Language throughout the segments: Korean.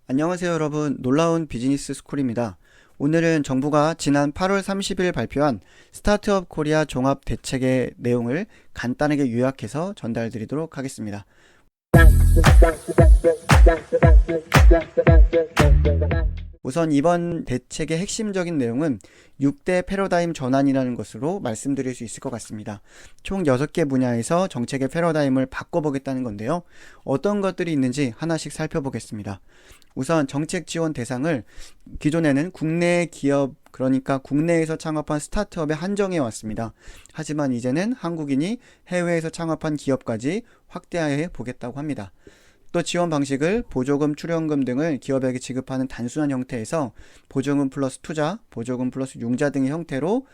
안녕하세요 여러분, 놀라운 비즈니스 스쿨입니다. 오늘은 정부가 지난 8월 30일 발표한 스타트업 코리아 종합 대책의 내용을 간단하게 요약해서 전달드리도록 하겠습니다. 우선 이번 대책의 핵심적인 내용은 6대 패러다임 전환이라는 것으로 말씀드릴 수 있을 것 같습니다. 총 6개 분야에서 정책의 패러다임을 바꿔보겠다는 건데요. 어떤 것들이 있는지 하나씩 살펴보겠습니다. 우선 정책 지원 대상을 기존에는 국내 기업, 그러니까 국내에서 창업한 스타트업에 한정해 왔습니다. 하지만 이제는 한국인이 해외에서 창업한 기업까지 확대해 보겠다고 합니다. 또 지원 방식을 보조금, 출연금 등을 기업에게 지급하는 단순한 형태에서 보조금 플러스 투자, 보조금 플러스 융자 등의 형태로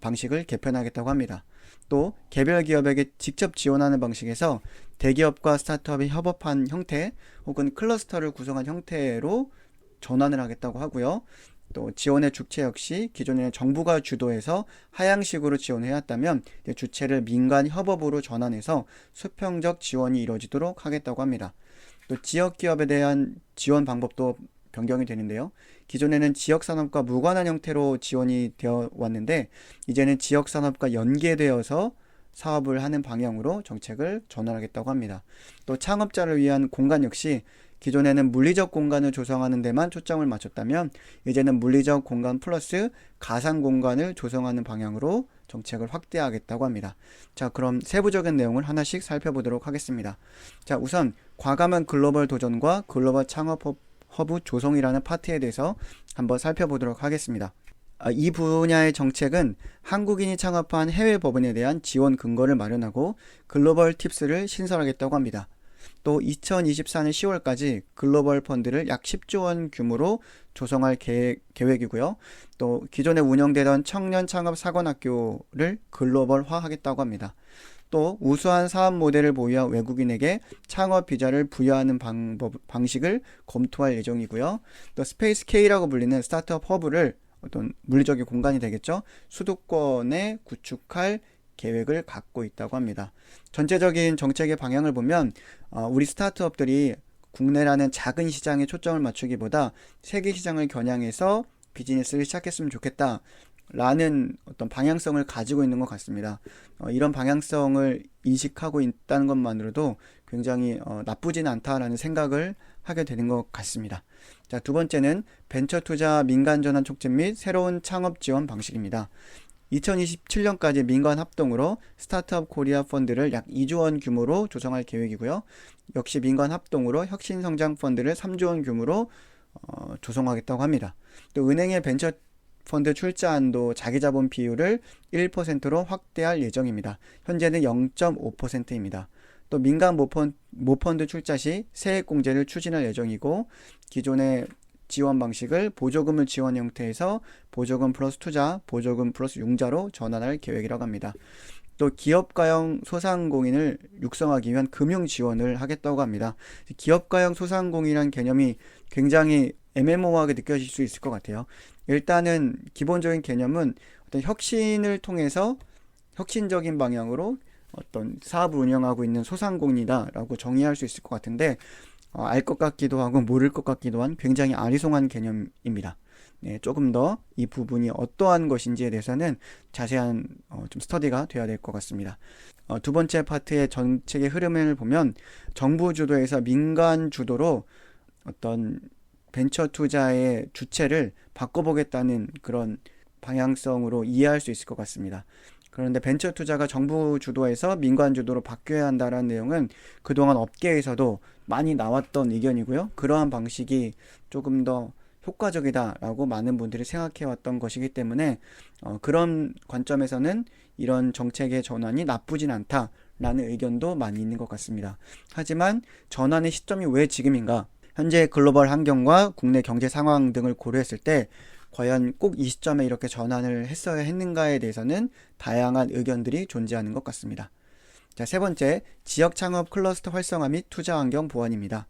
방식을 개편하겠다고 합니다. 또 개별 기업에게 직접 지원하는 방식에서 대기업과 스타트업이 협업한 형태 혹은 클러스터를 구성한 형태로 전환을 하겠다고 하고요. 또 지원의 주체 역시 기존에는 정부가 주도해서 하향식으로 지원해왔다면 주체를 민간 협업으로 전환해서 수평적 지원이 이루어지도록 하겠다고 합니다. 또 지역 기업에 대한 지원 방법도 변경이 되는데요. 기존에는 지역 산업과 무관한 형태로 지원이 되어 왔는데 이제는 지역 산업과 연계되어서 사업을 하는 방향으로 정책을 전환하겠다고 합니다. 또 창업자를 위한 공간 역시 기존에는 물리적 공간을 조성하는 데만 초점을 맞췄다면 이제는 물리적 공간 플러스 가상 공간을 조성하는 방향으로 정책을 확대하겠다고 합니다. 자, 그럼 세부적인 내용을 하나씩 살펴보도록 하겠습니다. 자, 우선 과감한 글로벌 도전과 글로벌 창업 허브 조성이라는 파트에 대해서 한번 살펴보도록 하겠습니다. 이 분야의 정책은 한국인이 창업한 해외 법인에 대한 지원 근거를 마련하고 글로벌 팁스를 신설하겠다고 합니다. 또 2024년 10월까지 글로벌 펀드를 약 10조 원 규모로 조성할 계획이고요. 또 기존에 운영되던 청년 창업 사관학교를 글로벌화 하겠다고 합니다. 또 우수한 사업 모델을 보유한 외국인에게 창업 비자를 부여하는 방식을 검토할 예정이고요. 또 스페이스 K라고 불리는 스타트업 허브를 어떤 물리적인 공간이 되겠죠. 수도권에 구축할 계획을 갖고 있다고 합니다. 전체적인 정책의 방향을 보면 우리 스타트업들이 국내라는 작은 시장에 초점을 맞추기보다 세계 시장을 겨냥해서 비즈니스를 시작했으면 좋겠다 라는 어떤 방향성을 가지고 있는 것 같습니다. 이런 방향성을 인식하고 있다는 것만으로도 굉장히 나쁘진 않다라는 생각을 하게 되는 것 같습니다. 자, 두 번째는 벤처 투자 민간 전환 촉진 및 새로운 창업 지원 방식입니다. 2027년까지 민간 합동으로 스타트업 코리아 펀드를 약 2조 원 규모로 조성할 계획이고요. 역시 민간 합동으로 혁신성장 펀드를 3조 원 규모로 조성하겠다고 합니다. 또 은행의 벤처 펀드 출자 한도 자기자본 비율을 1%로 확대할 예정입니다. 현재는 0.5%입니다. 또 민간 모펀드 출자 시 세액공제를 추진할 예정이고 기존의 지원 방식을 보조금을 지원 형태에서 보조금 플러스 투자, 보조금 플러스 융자로 전환할 계획이라고 합니다. 또 기업가형 소상공인을 육성하기 위한 금융 지원을 하겠다고 합니다. 기업가형 소상공인이라는 개념이 굉장히 애매모호하게 느껴질 수 있을 것 같아요. 일단은 기본적인 개념은 어떤 혁신을 통해서 혁신적인 방향으로 어떤 사업을 운영하고 있는 소상공인이다라고 정의할 수 있을 것 같은데 알 것 같기도 하고 모를 것 같기도 한 굉장히 아리송한 개념입니다. 네, 조금 더 이 부분이 어떠한 것인지에 대해서는 자세한 좀 스터디가 되어야 될 것 같습니다. 두 번째 파트의 정책의 흐름을 보면 정부 주도에서 민간 주도로 어떤 벤처 투자의 주체를 바꿔보겠다는 그런 방향성으로 이해할 수 있을 것 같습니다. 그런데 벤처 투자가 정부 주도에서 민간 주도로 바뀌어야 한다는 내용은 그동안 업계에서도 많이 나왔던 의견이고요. 그러한 방식이 조금 더 효과적이다라고 많은 분들이 생각해왔던 것이기 때문에 그런 관점에서는 이런 정책의 전환이 나쁘진 않다라는 의견도 많이 있는 것 같습니다. 하지만 전환의 시점이 왜 지금인가? 현재 글로벌 환경과 국내 경제 상황 등을 고려했을 때 과연 꼭 이 시점에 이렇게 전환을 했어야 했는가에 대해서는 다양한 의견들이 존재하는 것 같습니다. 자, 세 번째, 지역 창업 클러스터 활성화 및 투자 환경 보완입니다.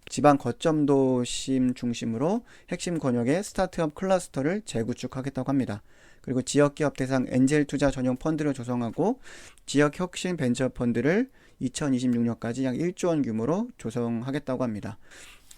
지방 거점 도심 중심으로 핵심 권역의 스타트업 클러스터를 재구축하겠다고 합니다. 그리고 지역기업 대상 엔젤 투자 전용 펀드를 조성하고 지역 혁신 벤처 펀드를 2026년까지 약 1조 원 규모로 조성하겠다고 합니다.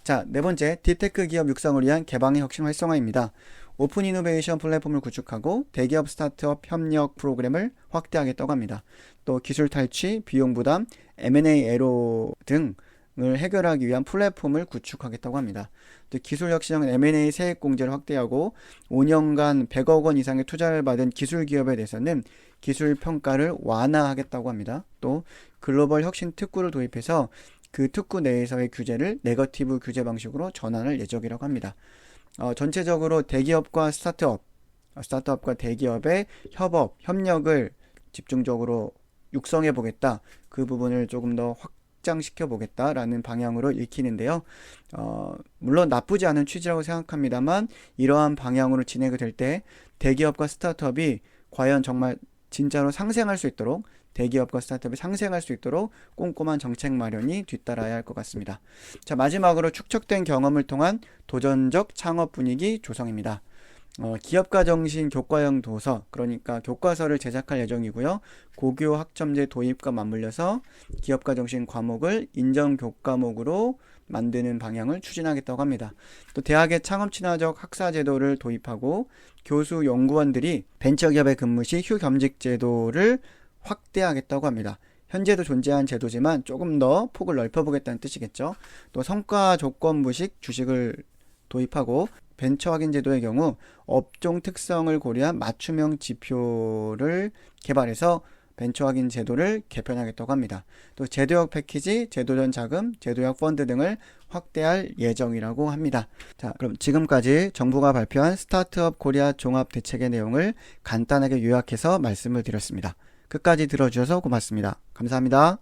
자, 네 번째, 딥테크 기업 육성을 위한 개방의 혁신 활성화입니다. 오픈 이노베이션 플랫폼을 구축하고 대기업 스타트업 협력 프로그램을 확대하겠다고 합니다. 또 기술 탈취, 비용 부담, M&A 애로 등을 해결하기 위한 플랫폼을 구축하겠다고 합니다. 또 기술 혁신은 M&A 세액 공제를 확대하고 5년간 100억 원 이상의 투자를 받은 기술 기업에 대해서는 기술 평가를 완화하겠다고 합니다. 또 글로벌 혁신 특구를 도입해서 그 특구 내에서의 규제를 네거티브 규제 방식으로 전환할 예정이라고 합니다. 전체적으로 대기업과 스타트업과 대기업의 협력을 집중적으로 육성해 보겠다. 그 부분을 조금 더 확장시켜 보겠다라는 방향으로 읽히는데요. 물론 나쁘지 않은 취지라고 생각합니다만 이러한 방향으로 진행이 될 때 대기업과 스타트업이 과연 정말 진짜로 상생할 수 있도록 대기업과 스타트업이 상생할 수 있도록 꼼꼼한 정책 마련이 뒤따라야 할 것 같습니다. 자, 마지막으로 축적된 경험을 통한 도전적 창업 분위기 조성입니다. 기업가 정신 교과형 도서, 그러니까 교과서를 제작할 예정이고요. 고교 학점제 도입과 맞물려서 기업가 정신 과목을 인정 교과목으로 만드는 방향을 추진하겠다고 합니다. 또 대학의 창업 친화적 학사 제도를 도입하고 교수 연구원들이 벤처기업에 근무 시 휴겸직 제도를 확대하겠다고 합니다. 현재도 존재한 제도지만 조금 더 폭을 넓혀보겠다는 뜻이겠죠. 또 성과 조건부식 주식을 도입하고 벤처 확인 제도의 경우 업종 특성을 고려한 맞춤형 지표를 개발해서 벤처 확인 제도를 개편하겠다고 합니다. 또 제도역 패키지, 제도전 자금, 제도역 펀드 등을 확대할 예정이라고 합니다. 자, 그럼 지금까지 정부가 발표한 스타트업 코리아 종합 대책의 내용을 간단하게 요약해서 말씀을 드렸습니다. 끝까지 들어주셔서 고맙습니다. 감사합니다.